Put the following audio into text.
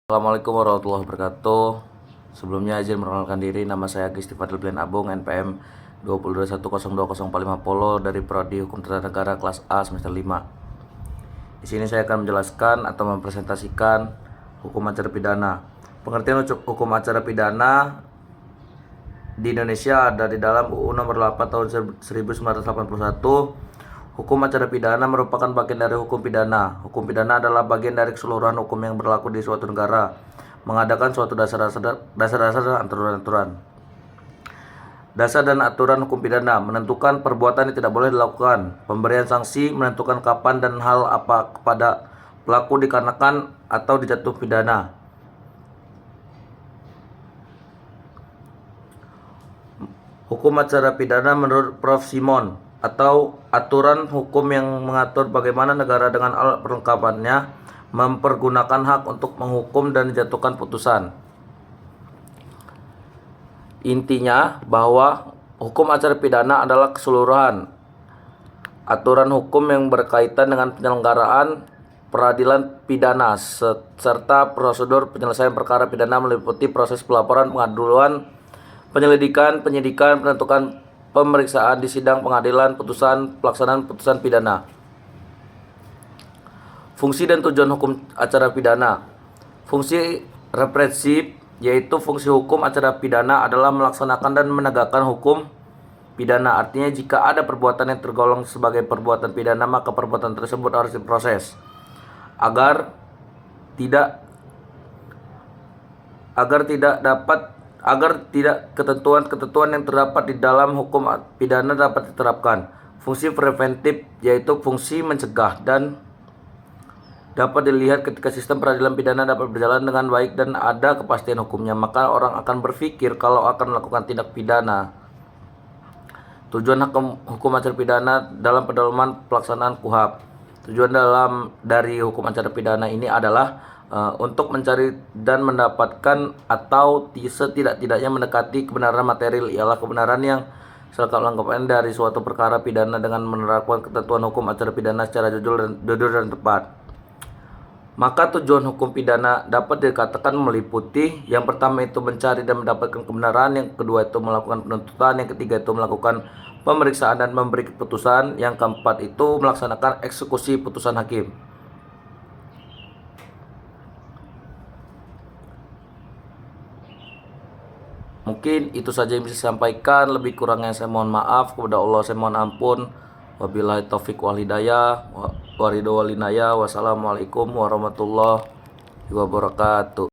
Assalamualaikum warahmatullahi wabarakatuh. Sebelumnya izin memperkenalkan diri, nama saya Gisti Fadil Blian Abung, NPM 2021020450 Polo dari Prodi Hukum Tata Negara kelas A semester 5. Di sini saya akan menjelaskan atau mempresentasikan hukum acara pidana. Pengertian hukum acara pidana di Indonesia ada di dalam UU Nomor 8 Tahun 1981. Hukum acara pidana merupakan bagian dari hukum pidana. Hukum pidana adalah bagian dari keseluruhan hukum yang berlaku di suatu negara, mengadakan suatu dasar-dasar dan aturan-aturan. Dasar dan aturan hukum pidana menentukan perbuatan yang tidak boleh dilakukan, pemberian sanksi, menentukan kapan dan hal apa kepada pelaku dikarenakan atau dijatuh pidana. Hukum acara pidana menurut Prof. Simon atau aturan hukum yang mengatur bagaimana negara dengan alat perlengkapannya mempergunakan hak untuk menghukum dan menjatuhkan putusan. Intinya bahwa hukum acara pidana adalah keseluruhan aturan hukum yang berkaitan dengan penyelenggaraan peradilan pidana serta prosedur penyelesaian perkara pidana meliputi proses pelaporan, pengaduan, penyelidikan, penyidikan, penentukan pemeriksaan di sidang pengadilan, putusan, pelaksanaan putusan pidana. Fungsi dan tujuan hukum acara pidana. Fungsi represif, yaitu fungsi hukum acara pidana adalah melaksanakan dan menegakkan hukum pidana. Artinya jika ada perbuatan yang tergolong sebagai perbuatan pidana, maka perbuatan tersebut harus diproses agar ketentuan-ketentuan yang terdapat di dalam hukum pidana dapat diterapkan. Fungsi preventif, yaitu fungsi mencegah dan dapat dilihat ketika sistem peradilan pidana dapat berjalan dengan baik dan ada kepastian hukumnya, maka orang akan berpikir kalau akan melakukan tindak pidana. Tujuan hukum acara pidana dalam pendalaman pelaksanaan KUHP. Tujuan dari hukum acara pidana ini adalah untuk mencari dan mendapatkan atau setidak-tidaknya mendekati kebenaran material, ialah kebenaran yang selengkap-lengkapnya dari suatu perkara pidana dengan menerapkan ketentuan hukum acara pidana secara jujur dan tepat. Maka tujuan hukum pidana dapat dikatakan meliputi: yang pertama itu mencari dan mendapatkan kebenaran, yang kedua itu melakukan penuntutan, yang ketiga itu melakukan pemeriksaan dan memberi keputusan, yang keempat itu melaksanakan eksekusi putusan hakim. Mungkin itu saja yang bisa saya sampaikan. Lebih kurangnya saya mohon maaf. Kepada Allah saya mohon ampun. Wabillahi taufiq wal hidayah. Wassalamualaikum warahmatullahi wabarakatuh.